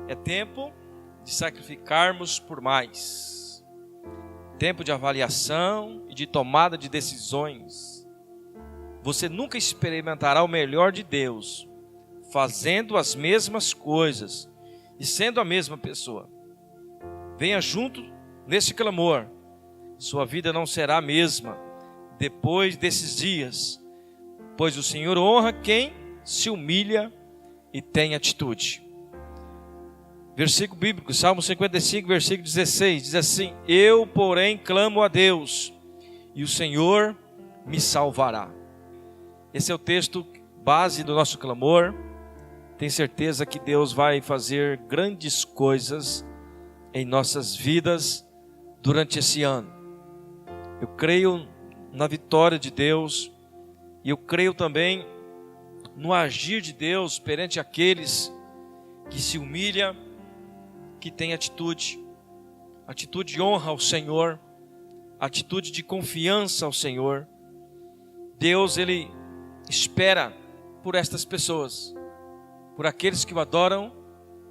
É tempo de sacrificarmos por mais. Tempo de avaliação e de tomada de decisões. Você nunca experimentará o melhor de Deus fazendo as mesmas coisas e sendo a mesma pessoa. Venha junto nesse clamor. Sua vida não será a mesma depois desses dias, pois o Senhor honra quem se humilha e tem atitude. Versículo bíblico, Salmo 55, versículo 16, diz assim: eu, porém, clamo a Deus, e o Senhor me salvará. Esse é o texto base do nosso clamor. Tenho certeza que Deus vai fazer grandes coisas em nossas vidas durante esse ano. Eu creio na vitória de Deus, e eu creio também no agir de Deus perante aqueles que se humilham, que têm atitude de honra ao Senhor, atitude de confiança ao Senhor. Deus, Ele espera por estas pessoas, por aqueles que o adoram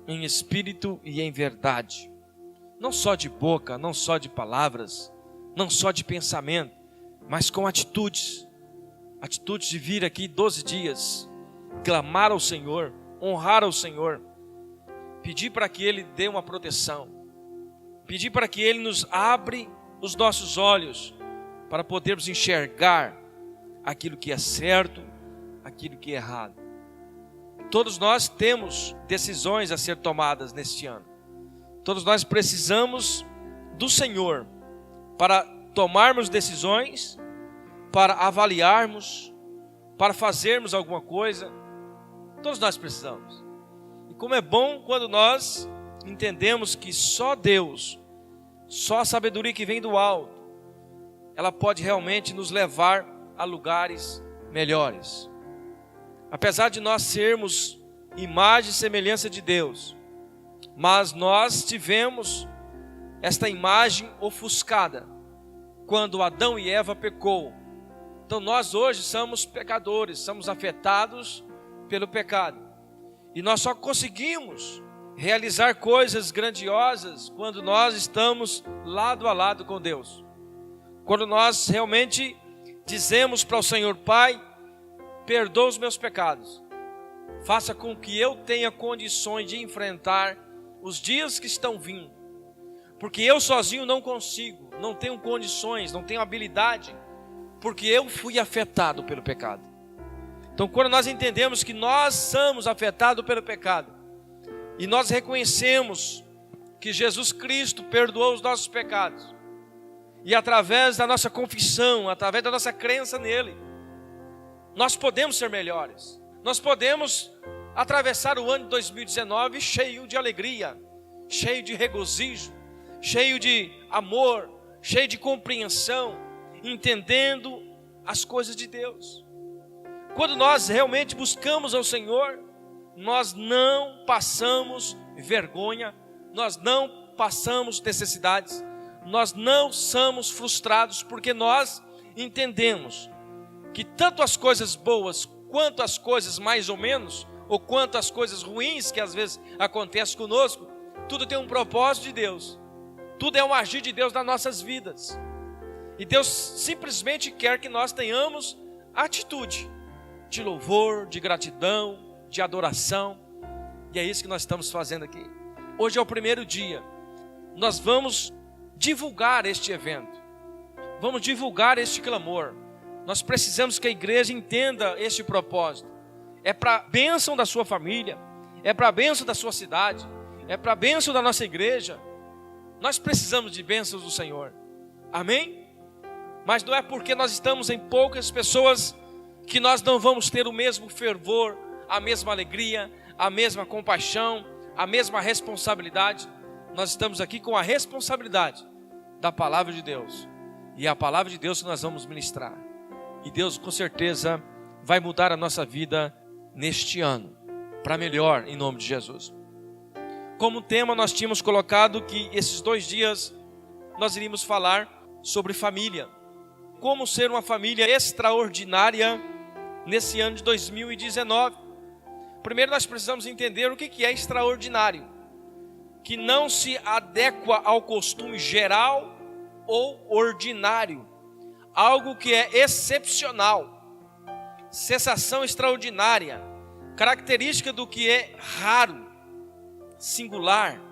em espírito e em verdade. Não só de boca, não só de palavras, não só de pensamento, mas com atitudes. Atitudes de vir aqui 12 dias, clamar ao Senhor, honrar ao Senhor, pedir para que Ele dê uma proteção, pedir para que Ele nos abra os nossos olhos, para podermos enxergar aquilo que é certo, aquilo que é errado. Todos nós temos decisões a ser tomadas neste ano. Todos nós precisamos do Senhor para tomarmos decisões, para avaliarmos, para fazermos alguma coisa. Todos nós precisamos. E como é bom quando nós entendemos que só Deus, só a sabedoria que vem do alto, ela pode realmente nos levar a lugares melhores. Apesar de nós sermos imagem e semelhança de Deus, mas nós tivemos esta imagem ofuscada quando Adão e Eva pecou. Então nós hoje somos pecadores, somos afetados pelo pecado. E nós só conseguimos realizar coisas grandiosas quando nós estamos lado a lado com Deus. Quando nós realmente dizemos para o Senhor: Pai, perdoa os meus pecados. Faça com que eu tenha condições de enfrentar os dias que estão vindo. Porque eu sozinho não consigo, não tenho condições, não tenho habilidade, porque eu fui afetado pelo pecado. Então, quando nós entendemos que nós somos afetados pelo pecado, e nós reconhecemos que Jesus Cristo perdoou os nossos pecados, e através da nossa confissão, através da nossa crença nele, nós podemos ser melhores. Nós podemos atravessar o ano de 2019 cheio de alegria, cheio de regozijo, cheio de amor, cheio de compreensão, entendendo as coisas de Deus. Quando nós realmente buscamos ao Senhor, nós não passamos vergonha, nós não passamos necessidades, nós não somos frustrados, porque nós entendemos que tanto as coisas boas, quanto as coisas mais ou menos, ou quanto as coisas ruins que às vezes acontecem conosco, tudo tem um propósito de Deus, tudo é um agir de Deus nas nossas vidas. E Deus simplesmente quer que nós tenhamos atitude de louvor, de gratidão, de adoração. E é isso que nós estamos fazendo aqui. Hoje é o primeiro dia. Nós vamos divulgar este evento. Vamos divulgar este clamor. Nós precisamos que a igreja entenda este propósito. É para a bênção da sua família, é para a bênção da sua cidade, é para a bênção da nossa igreja. Nós precisamos de bênçãos do Senhor. Amém? Mas não é porque nós estamos em poucas pessoas que nós não vamos ter o mesmo fervor, a mesma alegria, a mesma compaixão, a mesma responsabilidade. Nós estamos aqui com a responsabilidade da palavra de Deus. E é a palavra de Deus que nós vamos ministrar. E Deus com certeza vai mudar a nossa vida neste ano, para melhor, em nome de Jesus. Como tema nós tínhamos colocado que esses 2 dias nós iríamos falar sobre família. Como ser uma família extraordinária nesse ano de 2019. Primeiro nós precisamos entender o que é extraordinário. que não se adequa ao costume geral ou ordinário, algo que é excepcional, sensação extraordinária, característica do que é raro, singular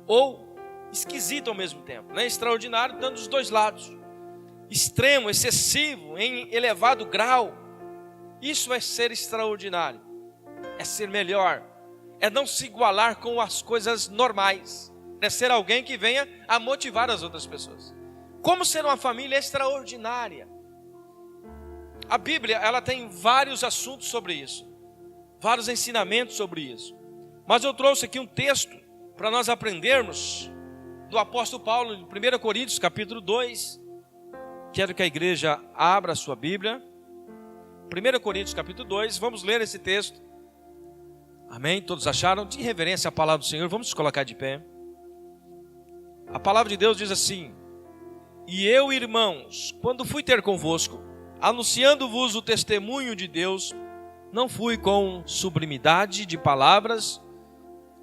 ou esquisito ao mesmo tempo, né? Extraordinário dando os dois lados, extremo, excessivo, em elevado grau. Isso é ser extraordinário, é ser melhor, é não se igualar com as coisas normais, é ser alguém que venha a motivar as outras pessoas. Como ser uma família extraordinária? A Bíblia, ela tem vários assuntos sobre isso, vários ensinamentos sobre isso, mas eu trouxe aqui um texto para nós aprendermos do apóstolo Paulo, em 1 Coríntios capítulo 2, quero que a igreja abra a sua Bíblia, 1 Coríntios capítulo 2, vamos ler esse texto, amém? Todos acharam? De reverência à palavra do Senhor, vamos nos colocar de pé. A palavra de Deus diz assim: e eu, irmãos, quando fui ter convosco, anunciando-vos o testemunho de Deus, não fui com sublimidade de palavras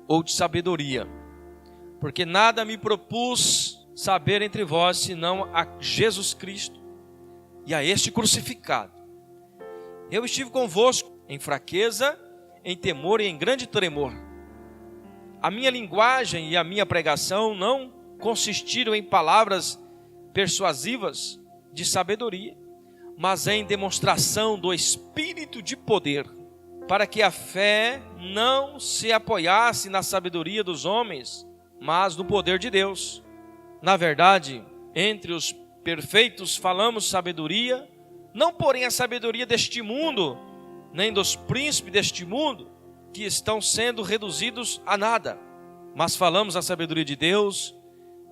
ou de sabedoria, porque nada me propus saber entre vós, senão a Jesus Cristo e a este crucificado. Eu estive convosco em fraqueza, em temor e em grande tremor. A minha linguagem e a minha pregação não consistiram em palavras persuasivas de sabedoria, mas em demonstração do Espírito de poder, para que a fé não se apoiasse na sabedoria dos homens, mas no poder de Deus. Na verdade, entre os perfeitos falamos sabedoria, não porém a sabedoria deste mundo, nem dos príncipes deste mundo, que estão sendo reduzidos a nada, mas falamos a sabedoria de Deus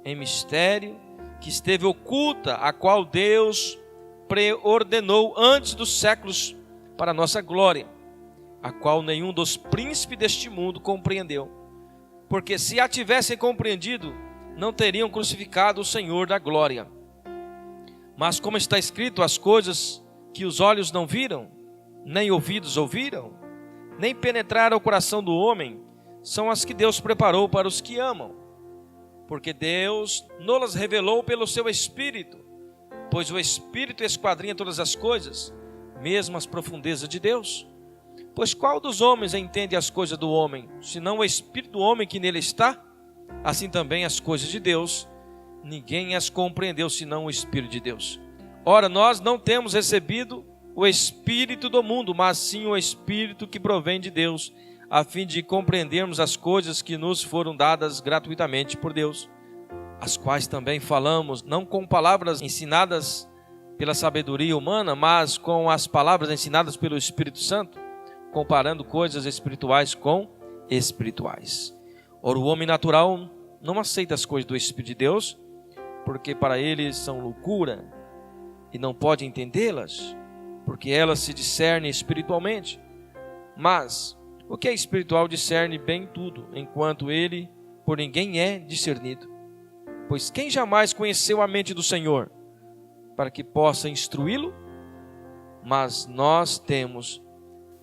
em mistério, que esteve oculta, a qual Deus preordenou antes dos séculos para a nossa glória, a qual nenhum dos príncipes deste mundo compreendeu, porque se a tivessem compreendido, não teriam crucificado o Senhor da glória. Mas como está escrito, as coisas que os olhos não viram, nem ouvidos ouviram, nem penetraram o coração do homem, são as que Deus preparou para os que amam. Porque Deus nos revelou pelo seu Espírito, pois o Espírito esquadrinha todas as coisas, mesmo as profundezas de Deus. Pois qual dos homens entende as coisas do homem, senão o Espírito do homem que nele está? Assim também as coisas de Deus, ninguém as compreendeu, senão o Espírito de Deus. Ora, nós não temos recebido o Espírito do mundo, mas sim o Espírito que provém de Deus, a fim de compreendermos as coisas que nos foram dadas gratuitamente por Deus, as quais também falamos, não com palavras ensinadas pela sabedoria humana, mas com as palavras ensinadas pelo Espírito Santo, comparando coisas espirituais com espirituais. Ora, o homem natural não aceita as coisas do Espírito de Deus, porque para ele são loucura, e não pode entendê-las, porque elas se discernem espiritualmente. Mas o que é espiritual discerne bem tudo, enquanto ele por ninguém é discernido. Pois quem jamais conheceu a mente do Senhor, para que possa instruí-lo? Mas nós temos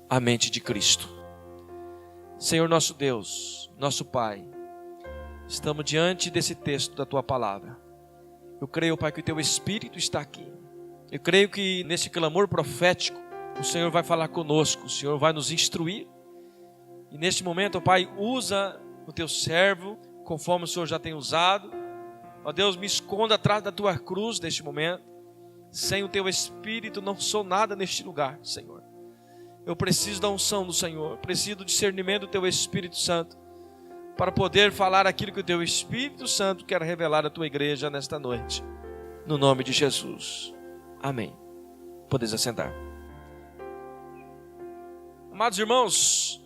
a mente de Cristo. Senhor nosso Deus, nosso Pai, estamos diante desse texto da Tua Palavra. Eu creio, Pai, que o Teu Espírito está aqui. Eu creio que nesse clamor profético, o Senhor vai falar conosco, o Senhor vai nos instruir. E neste momento, Pai, usa o Teu servo, conforme o Senhor já tem usado. Ó Deus, me esconda atrás da Tua cruz neste momento. Sem o Teu Espírito não sou nada neste lugar, Senhor. Eu preciso da unção do Senhor, preciso do discernimento do Teu Espírito Santo, para poder falar aquilo que o Teu Espírito Santo quer revelar à Tua igreja nesta noite. No nome de Jesus. Amém. Podeis assentar. Amados irmãos,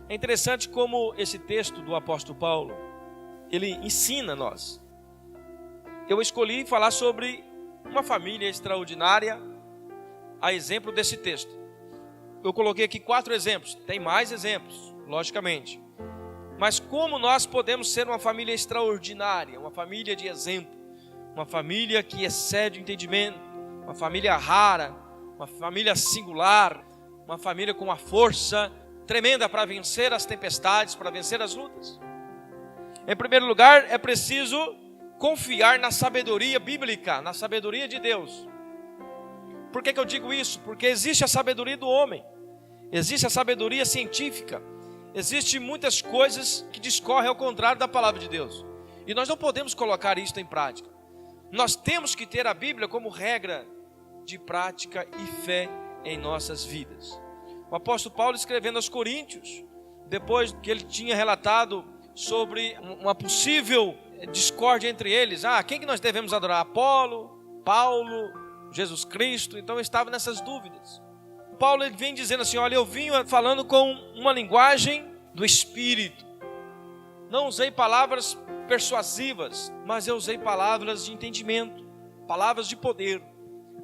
é interessante como esse texto do apóstolo Paulo, ele ensina a nós. Eu escolhi falar sobre uma família extraordinária, a exemplo desse texto. Eu coloquei aqui 4 exemplos, tem mais exemplos, logicamente. Mas como nós podemos ser uma família extraordinária, uma família de exemplo, uma família que excede o entendimento, uma família rara, uma família singular, uma família com uma força tremenda para vencer as tempestades, para vencer as lutas. Em primeiro lugar, é preciso confiar na sabedoria bíblica, na sabedoria de Deus. Por que eu digo isso? Porque existe a sabedoria do homem, existe a sabedoria científica, existe muitas coisas que discorrem ao contrário da palavra de Deus. E nós não podemos colocar isso em prática. Nós temos que ter a Bíblia como regra de prática e fé em nossas vidas. O apóstolo Paulo, escrevendo aos Coríntios, depois que ele tinha relatado sobre uma possível discórdia entre eles, quem que nós devemos adorar? Apolo, Paulo, Jesus Cristo? Então eu estava nessas dúvidas. Paulo, ele vem dizendo assim, olha, eu vim falando com uma linguagem do Espírito. Não usei palavras persuasivas, mas eu usei palavras de entendimento, palavras de poder,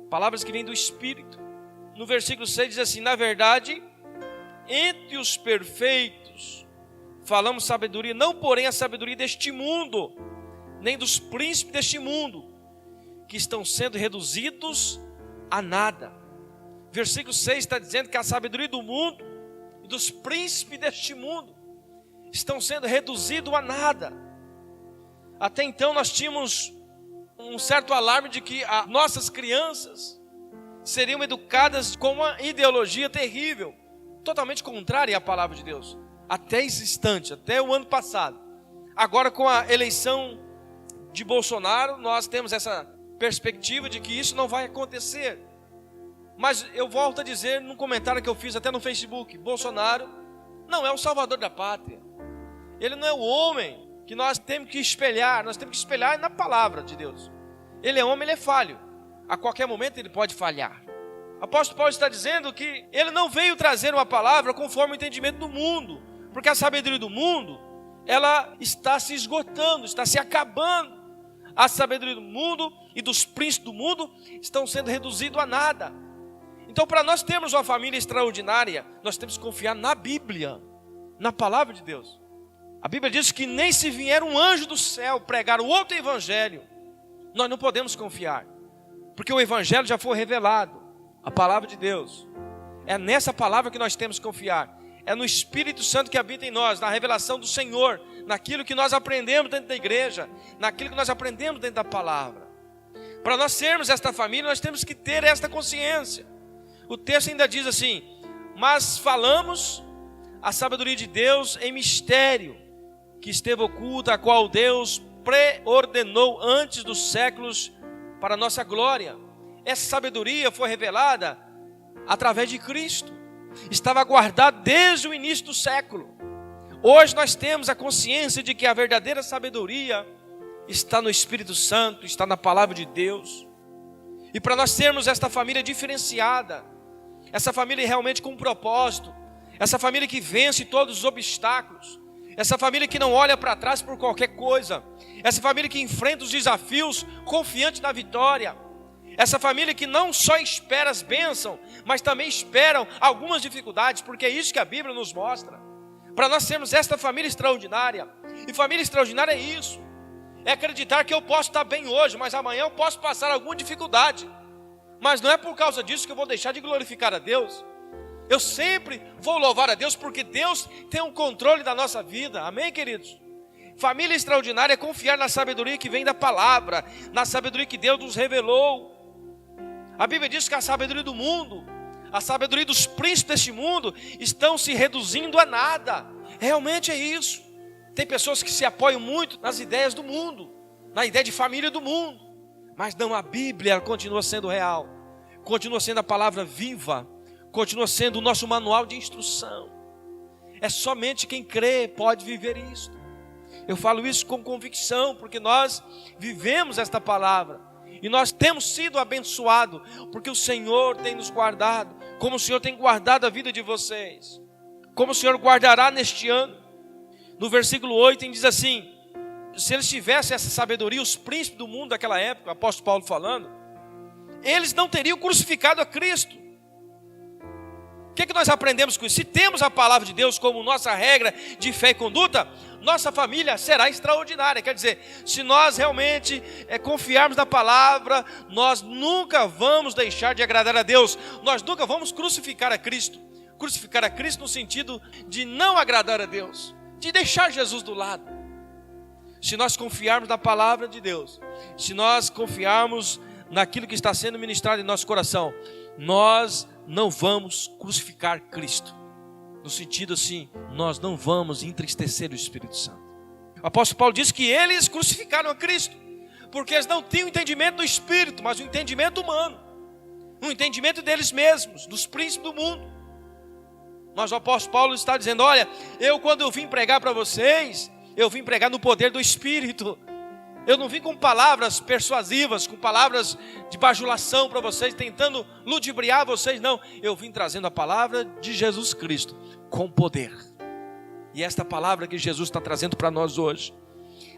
palavras que vêm do Espírito. No versículo 6 diz assim, na verdade, entre os perfeitos falamos sabedoria, não porém a sabedoria deste mundo, nem dos príncipes deste mundo, que estão sendo reduzidos a nada. Versículo 6 está dizendo que a sabedoria do mundo e dos príncipes deste mundo estão sendo reduzidos a nada. Até então nós tínhamos um certo alarme de que as nossas crianças seriam educadas com uma ideologia terrível, totalmente contrária à palavra de Deus. Até esse instante, até o ano passado. Agora, com a eleição de Bolsonaro, nós temos essa perspectiva de que isso não vai acontecer. Mas eu volto a dizer num comentário que eu fiz até no Facebook, Bolsonaro não é o salvador da pátria. Ele não é o homem que nós temos que espelhar, nós temos que espelhar na palavra de Deus. Ele é homem, ele é falho. A qualquer momento ele pode falhar. O apóstolo Paulo está dizendo que ele não veio trazer uma palavra conforme o entendimento do mundo, porque a sabedoria do mundo, ela está se esgotando, está se acabando. A sabedoria do mundo e dos príncipes do mundo estão sendo reduzidos a nada. Então, para nós termos uma família extraordinária, nós temos que confiar na Bíblia, na palavra de Deus. A Bíblia diz que nem se vier um anjo do céu pregar o outro evangelho, nós não podemos confiar, porque o evangelho já foi revelado, a palavra de Deus. É nessa palavra que nós temos que confiar. É no Espírito Santo que habita em nós, na revelação do Senhor, naquilo que nós aprendemos dentro da igreja, naquilo que nós aprendemos dentro da palavra. Para nós sermos esta família, nós temos que ter esta consciência. O texto ainda diz assim, mas falamos a sabedoria de Deus em mistério, que esteve oculta, a qual Deus preordenou antes dos séculos para a nossa glória. Essa sabedoria foi revelada através de Cristo. Estava guardado desde o início do século. Hoje nós temos a consciência de que a verdadeira sabedoria está no Espírito Santo, está na palavra de Deus. E para nós termos esta família diferenciada, essa família realmente com um propósito, essa família que vence todos os obstáculos, essa família que não olha para trás por qualquer coisa, essa família que enfrenta os desafios confiante na vitória, essa família que não só espera as bênçãos, mas também esperam algumas dificuldades, porque é isso que a Bíblia nos mostra. Para nós sermos esta família extraordinária, e família extraordinária é isso, é acreditar que eu posso estar bem hoje, mas amanhã eu posso passar alguma dificuldade, mas não é por causa disso que eu vou deixar de glorificar a Deus. Eu sempre vou louvar a Deus, porque Deus tem um controle da nossa vida, amém, queridos? Família extraordinária é confiar na sabedoria que vem da palavra, na sabedoria que Deus nos revelou. A Bíblia diz que a sabedoria do mundo, a sabedoria dos príncipes deste mundo estão se reduzindo a nada. Realmente é isso. Tem pessoas que se apoiam muito nas ideias do mundo, na ideia de família do mundo, mas não, a Bíblia continua sendo real, continua sendo a palavra viva, continua sendo o nosso manual de instrução. É somente quem crê pode viver isso. Eu falo isso com convicção, porque nós vivemos esta palavra e nós temos sido abençoados, porque o Senhor tem nos guardado, como o Senhor tem guardado a vida de vocês, como o Senhor guardará neste ano. No versículo 8 ele diz assim, se eles tivessem essa sabedoria, os príncipes do mundo daquela época, o apóstolo Paulo falando, eles não teriam crucificado a Cristo. O que nós aprendemos com isso? Se temos a palavra de Deus como nossa regra de fé e conduta, nossa família será extraordinária. Quer dizer, se nós realmente confiarmos na palavra, nós nunca vamos deixar de agradar a Deus, nós nunca vamos crucificar a Cristo. Crucificar a Cristo no sentido de não agradar a Deus, de deixar Jesus do lado. se nós confiarmos na palavra de Deus, se nós confiarmos naquilo que está sendo ministrado em nosso coração, nós não vamos crucificar Cristo. No sentido assim, nós não vamos entristecer o Espírito Santo. O apóstolo Paulo diz que eles crucificaram a Cristo, porque eles não tinham o entendimento do Espírito, mas o entendimento humano, o entendimento deles mesmos, dos príncipes do mundo. Mas o apóstolo Paulo está dizendo, olha, quando eu vim pregar para vocês, eu vim pregar no poder do Espírito. Eu não vim com palavras persuasivas, com palavras de bajulação para vocês, tentando ludibriar vocês, não. Eu vim trazendo a palavra de Jesus Cristo, com poder. E esta palavra que Jesus está trazendo para nós hoje,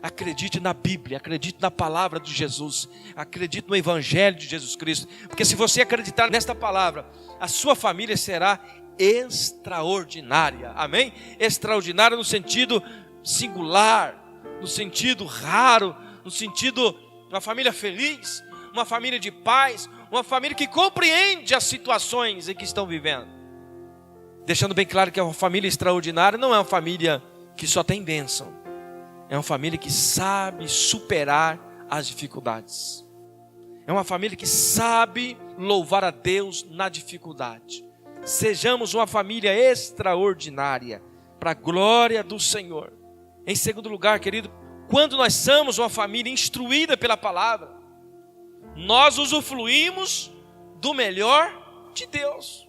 acredite na Bíblia, acredite na palavra de Jesus, acredite no Evangelho de Jesus Cristo, porque se você acreditar nesta palavra, a sua família será extraordinária, amém? Extraordinária no sentido singular, no sentido raro, no sentido uma família feliz, uma família de paz, uma família que compreende as situações em que estão vivendo. Deixando bem claro que uma família extraordinária não é uma família que só tem bênção, é uma família que sabe superar as dificuldades, é uma família que sabe louvar a Deus na dificuldade. Sejamos uma família extraordinária, para a glória do Senhor. Em segundo lugar, querido, quando nós somos uma família instruída pela palavra, nós usufruímos do melhor de Deus.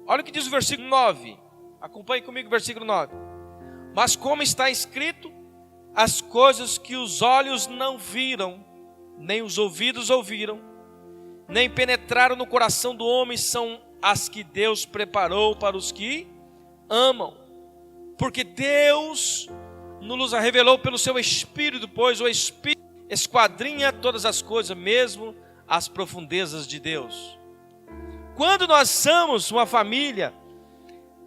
Olha o que diz o versículo 9. Acompanhe comigo o versículo 9. Mas como está escrito, as coisas que os olhos não viram, nem os ouvidos ouviram, nem penetraram no coração do homem, são as que Deus preparou para os que amam. Porque Deus nos revelou pelo seu Espírito, pois o Espírito esquadrinha todas as coisas, mesmo as profundezas de Deus. Quando nós somos uma família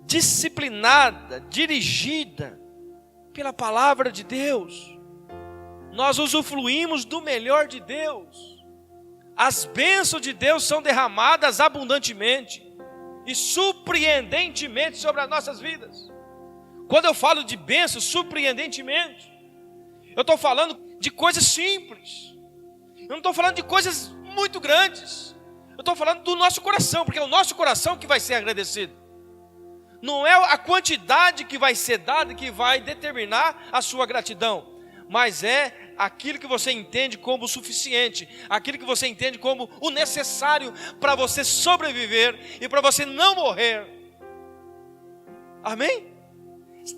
disciplinada, dirigida pela palavra de Deus, nós usufruímos do melhor de Deus. As bênçãos de Deus são derramadas abundantemente e surpreendentemente sobre as nossas vidas. Quando eu falo de bênçãos, surpreendentemente, eu estou falando de coisas simples. Eu não estou falando de coisas muito grandes. Eu estou falando do nosso coração, porque é o nosso coração que vai ser agradecido. Não é a quantidade que vai ser dada que vai determinar a sua gratidão, mas é aquilo que você entende como o suficiente, aquilo que você entende como o necessário para você sobreviver e para você não morrer. Amém?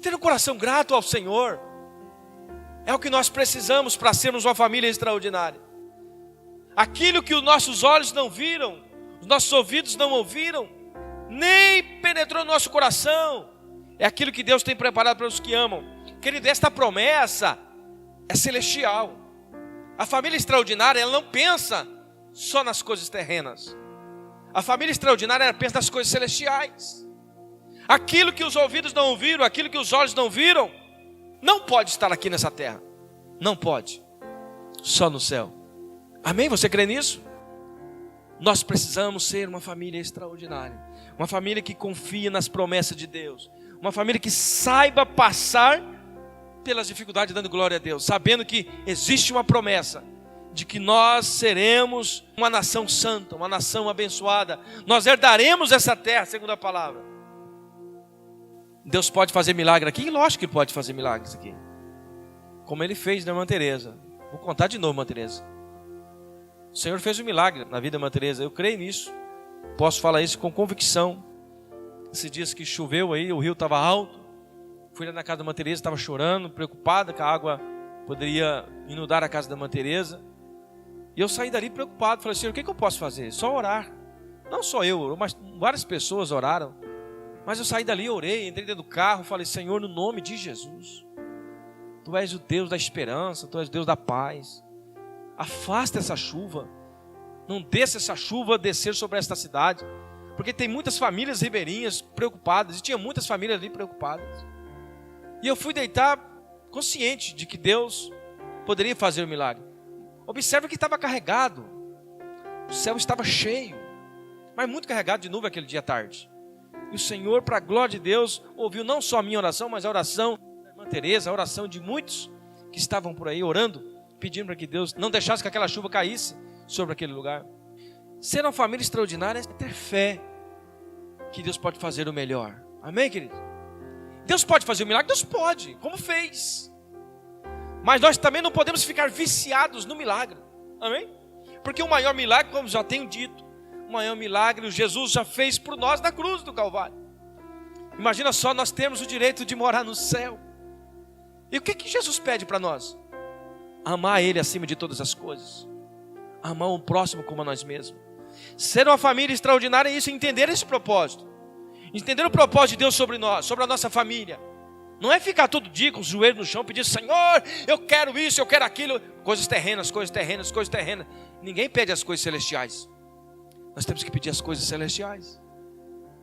Ter um coração grato ao Senhor é o que nós precisamos para sermos uma família extraordinária. Aquilo que os nossos olhos não viram, os nossos ouvidos não ouviram, nem penetrou no nosso coração, é aquilo que Deus tem preparado para os que amam. Querido, esta promessa é celestial. A família extraordinária, ela não pensa só nas coisas terrenas. A família extraordinária, ela pensa nas coisas celestiais. Aquilo que os ouvidos não ouviram, aquilo que os olhos não viram, não pode estar aqui nessa terra. Não pode. Só no céu. Amém? Você crê nisso? Nós precisamos ser uma família extraordinária. Uma família que confia nas promessas de Deus. Uma família que saiba passar pelas dificuldades dando glória a Deus, sabendo que existe uma promessa de que nós seremos uma nação santa, uma nação abençoada. Nós herdaremos essa terra, segundo a palavra. Deus pode fazer milagre aqui? Lógico que Ele pode fazer milagres aqui. Como Ele fez na irmã Teresa. Vou contar de novo, irmã Teresa. O Senhor fez um milagre na vida da irmã Teresa. Eu creio nisso. Posso falar isso com convicção. Esses dias que choveu aí, o rio estava alto. Fui lá na casa da irmã Teresa, estava chorando, preocupada que a água poderia inundar a casa da irmã Teresa. E eu saí dali preocupado. Falei, Senhor, o que eu posso fazer? Só orar. Não só eu, mas várias pessoas oraram. Mas eu saí dali, orei, entrei dentro do carro, falei, Senhor, no nome de Jesus, Tu és o Deus da esperança, Tu és o Deus da paz. Afasta essa chuva, não deixe essa chuva descer sobre esta cidade, porque tem muitas famílias ribeirinhas preocupadas, e tinha muitas famílias ali preocupadas. E eu fui deitar consciente de que Deus poderia fazer o milagre. Observe que estava carregado, o céu estava cheio, mas muito carregado de nuvem aquele dia à tarde. E o Senhor, para a glória de Deus, ouviu não só a minha oração, mas a oração da irmã Teresa, a oração de muitos que estavam por aí orando, pedindo para que Deus não deixasse que aquela chuva caísse sobre aquele lugar. Ser uma família extraordinária é ter fé que Deus pode fazer o melhor. Amém, querido? Deus pode fazer o milagre? Deus pode, como fez. Mas nós também não podemos ficar viciados no milagre. Amém? Porque o maior milagre, como já tenho dito, o maior milagre o Jesus já fez por nós na cruz do Calvário. Imagina só, nós temos o direito de morar no céu. E o que Jesus pede para nós? Amar Ele acima de todas as coisas. Amar o próximo como a nós mesmos. Ser uma família extraordinária é isso, entender esse propósito. Entender o propósito de Deus sobre nós, sobre a nossa família. Não é ficar todo dia com os joelhos no chão pedindo: Senhor, eu quero isso, eu quero aquilo. Coisas terrenas, coisas terrenas, coisas terrenas. Ninguém pede as coisas celestiais. Nós temos que pedir as coisas celestiais.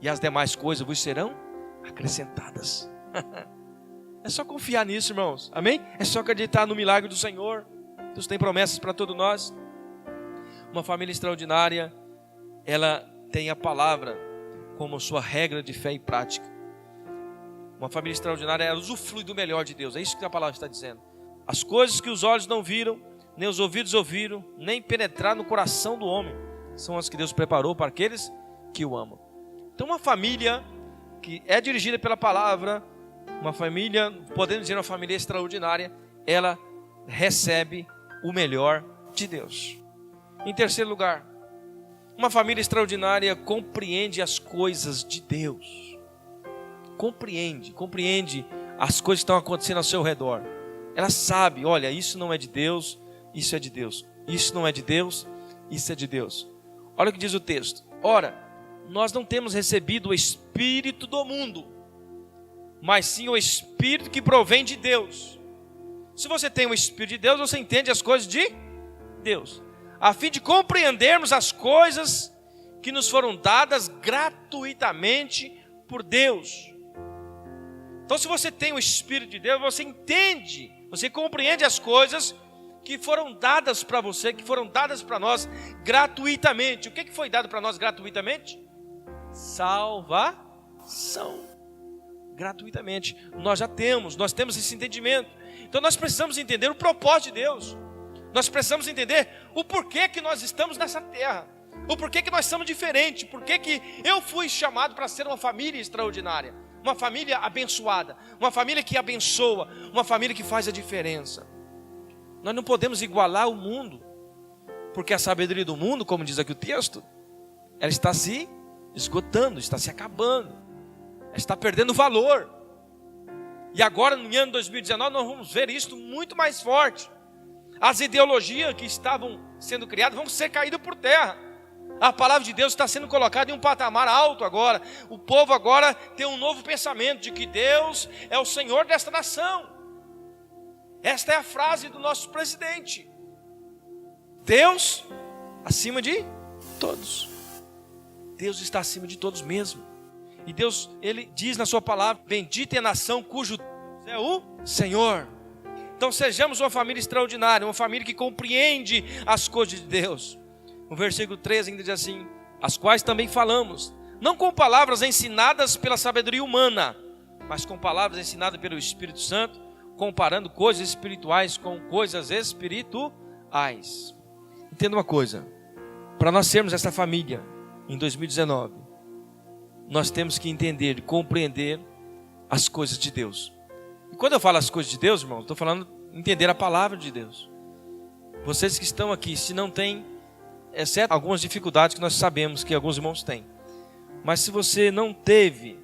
E as demais coisas vos serão acrescentadas. É só confiar nisso, irmãos. Amém? É só acreditar no milagre do Senhor. Deus tem promessas para todos nós. Uma família extraordinária, ela tem a palavra como sua regra de fé e prática. Uma família extraordinária, ela usufrui do melhor de Deus. É isso que a palavra está dizendo. As coisas que os olhos não viram, nem os ouvidos ouviram, nem penetraram no coração do homem, são as que Deus preparou para aqueles que o amam. Então uma família que é dirigida pela palavra, uma família, podemos dizer uma família extraordinária, ela recebe o melhor de Deus. Em terceiro lugar, uma família extraordinária compreende as coisas de Deus. Compreende as coisas que estão acontecendo ao seu redor. Ela sabe, olha, isso não é de Deus, isso é de Deus. Isso não é de Deus, isso é de Deus. Olha o que diz o texto. Ora, nós não temos recebido o Espírito do mundo, mas sim o Espírito que provém de Deus. Se você tem o Espírito de Deus, você entende as coisas de Deus, a fim de compreendermos as coisas que nos foram dadas gratuitamente por Deus. Então, se você tem o Espírito de Deus, você entende, você compreende as coisas que foram dadas para você, que foram dadas para nós gratuitamente. O que foi dado para nós gratuitamente? Salvação. Gratuitamente. Nós temos esse entendimento. Então nós precisamos entender o propósito de Deus. Nós precisamos entender o porquê que nós estamos nessa terra. O porquê que nós somos diferentes. Porquê que eu fui chamado para ser uma família extraordinária. Uma família abençoada. Uma família que abençoa. Uma família que faz a diferença. Nós não podemos igualar o mundo. Porque a sabedoria do mundo, como diz aqui o texto, ela está se esgotando, está se acabando. Ela está perdendo valor. E agora, no ano 2019, nós vamos ver isso muito mais forte. As ideologias que estavam sendo criadas vão ser caídas por terra. A palavra de Deus está sendo colocada em um patamar alto agora. O povo agora tem um novo pensamento de que Deus é o Senhor desta nação. Esta é a frase do nosso presidente. Deus acima de todos. Deus está acima de todos mesmo. E Deus, Ele diz na sua palavra: bendita é a nação cujo Deus é o Senhor. Então sejamos uma família extraordinária, uma família que compreende as coisas de Deus. O versículo 13 ainda diz assim: as quais também falamos, não com palavras ensinadas pela sabedoria humana, mas com palavras ensinadas pelo Espírito Santo, comparando coisas espirituais com coisas espirituais. Entenda uma coisa: para nós sermos essa família em 2019, nós temos que entender e compreender as coisas de Deus. E quando eu falo as coisas de Deus, irmãos, estou falando entender a palavra de Deus. Vocês que estão aqui, se não têm, exceto algumas dificuldades que nós sabemos que alguns irmãos têm, mas se você não teve,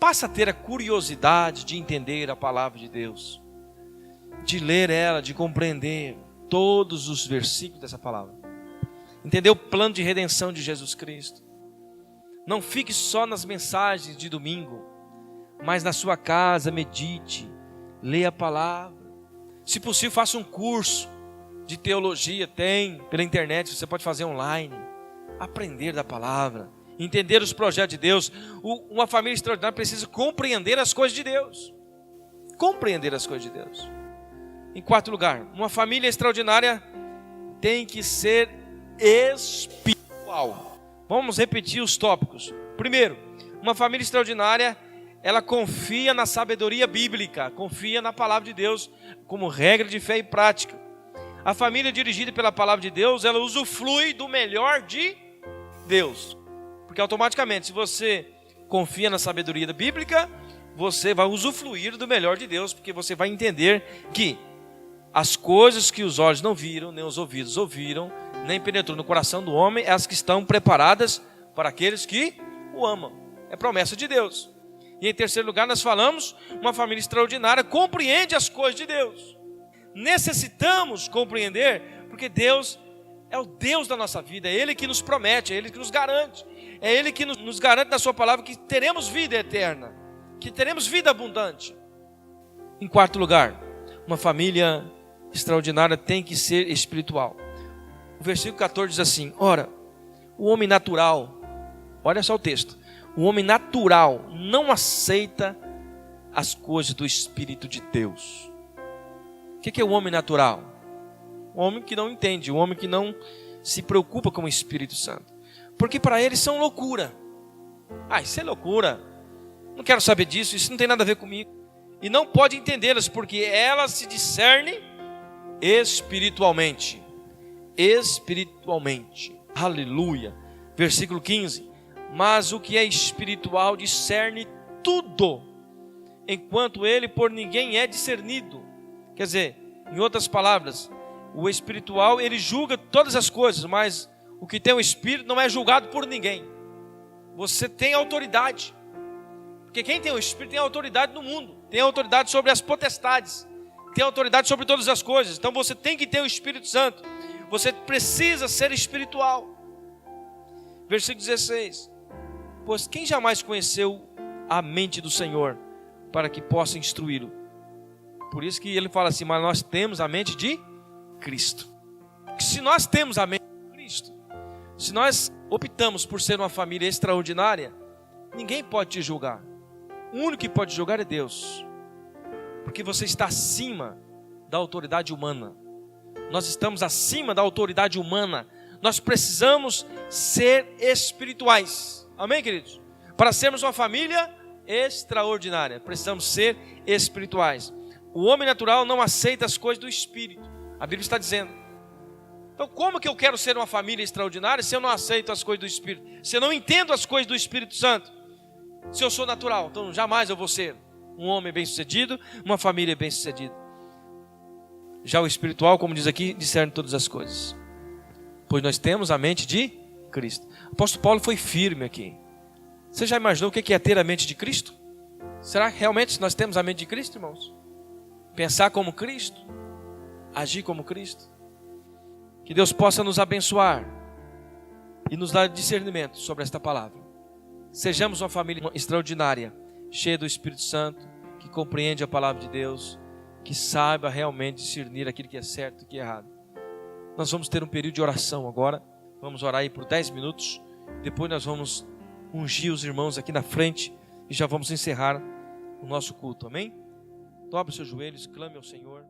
passa a ter a curiosidade de entender a palavra de Deus, de ler ela, de compreender todos os versículos dessa palavra, entender o plano de redenção de Jesus Cristo. Não fique só nas mensagens de domingo, mas na sua casa medite, leia a palavra. Se possível, faça um curso de teologia, tem pela internet, você pode fazer online. Aprender da palavra, entender os projetos de Deus. Uma família extraordinária precisa compreender as coisas de Deus. Compreender as coisas de Deus. Em quarto lugar, uma família extraordinária tem que ser espiritual. Vamos repetir os tópicos. Primeiro, uma família extraordinária, ela confia na sabedoria bíblica, confia na palavra de Deus como regra de fé e prática. A família dirigida pela palavra de Deus, ela usufrui do melhor de Deus. Porque automaticamente, se você confia na sabedoria da bíblica, você vai usufruir do melhor de Deus, porque você vai entender que as coisas que os olhos não viram, nem os ouvidos ouviram, nem penetrou no coração do homem, as que estão preparadas para aqueles que o amam. É promessa de Deus. E em terceiro lugar, nós falamos, uma família extraordinária compreende as coisas de Deus. Necessitamos compreender, porque Deus é o Deus da nossa vida, é Ele que nos promete, é Ele que nos garante, é Ele que nos garante na sua palavra que teremos vida eterna, que teremos vida abundante. Em quarto lugar, uma família extraordinária tem que ser espiritual. O versículo 14 diz assim: ora, o homem natural, olha só o texto, o homem natural não aceita as coisas do Espírito de Deus. O que é o homem natural? O homem que não entende, o homem que não se preocupa com o Espírito Santo. Porque para eles são loucura. Isso é loucura. Não quero saber disso, isso não tem nada a ver comigo. E não pode entendê-las, porque elas se discernem espiritualmente. Espiritualmente. Aleluia. Versículo 15. Mas o que é espiritual discerne tudo, enquanto ele por ninguém é discernido. Quer dizer, em outras palavras, o espiritual ele julga todas as coisas, mas o que tem o Espírito não é julgado por ninguém. Você tem autoridade, porque quem tem o Espírito tem autoridade no mundo, tem autoridade sobre as potestades, tem autoridade sobre todas as coisas. Então você tem que ter o Espírito Santo, você precisa ser espiritual. Versículo 16: pois quem jamais conheceu a mente do Senhor para que possa instruí-lo? Por isso que ele fala assim: mas nós temos a mente de Cristo. Se nós temos a mente de Cristo, se nós optamos por ser uma família extraordinária, ninguém pode te julgar. O único que pode julgar é Deus, porque você está acima da autoridade humana. Nós estamos acima da autoridade humana. Nós precisamos ser espirituais. Amém, queridos? Para sermos uma família extraordinária, precisamos ser espirituais. O homem natural não aceita as coisas do Espírito. A Bíblia está dizendo. Então como que eu quero ser uma família extraordinária se eu não aceito as coisas do Espírito? Se eu não entendo as coisas do Espírito Santo? Se eu sou natural, então jamais eu vou ser um homem bem-sucedido, uma família bem-sucedida. Já o espiritual, como diz aqui, discerne todas as coisas, pois nós temos a mente de Cristo. O apóstolo Paulo foi firme aqui. Você já imaginou o que é ter a mente de Cristo? Será que realmente nós temos a mente de Cristo, irmãos? Pensar como Cristo, agir como Cristo. Que Deus possa nos abençoar e nos dar discernimento sobre esta palavra. Sejamos uma família extraordinária, cheia do Espírito Santo, que compreende a palavra de Deus, que saiba realmente discernir aquilo que é certo e que é errado. Nós vamos ter um período de oração agora. Vamos orar aí por 10 minutos. Depois nós vamos ungir os irmãos aqui na frente e já vamos encerrar o nosso culto. Amém? Dobre os seus joelhos, clame ao Senhor.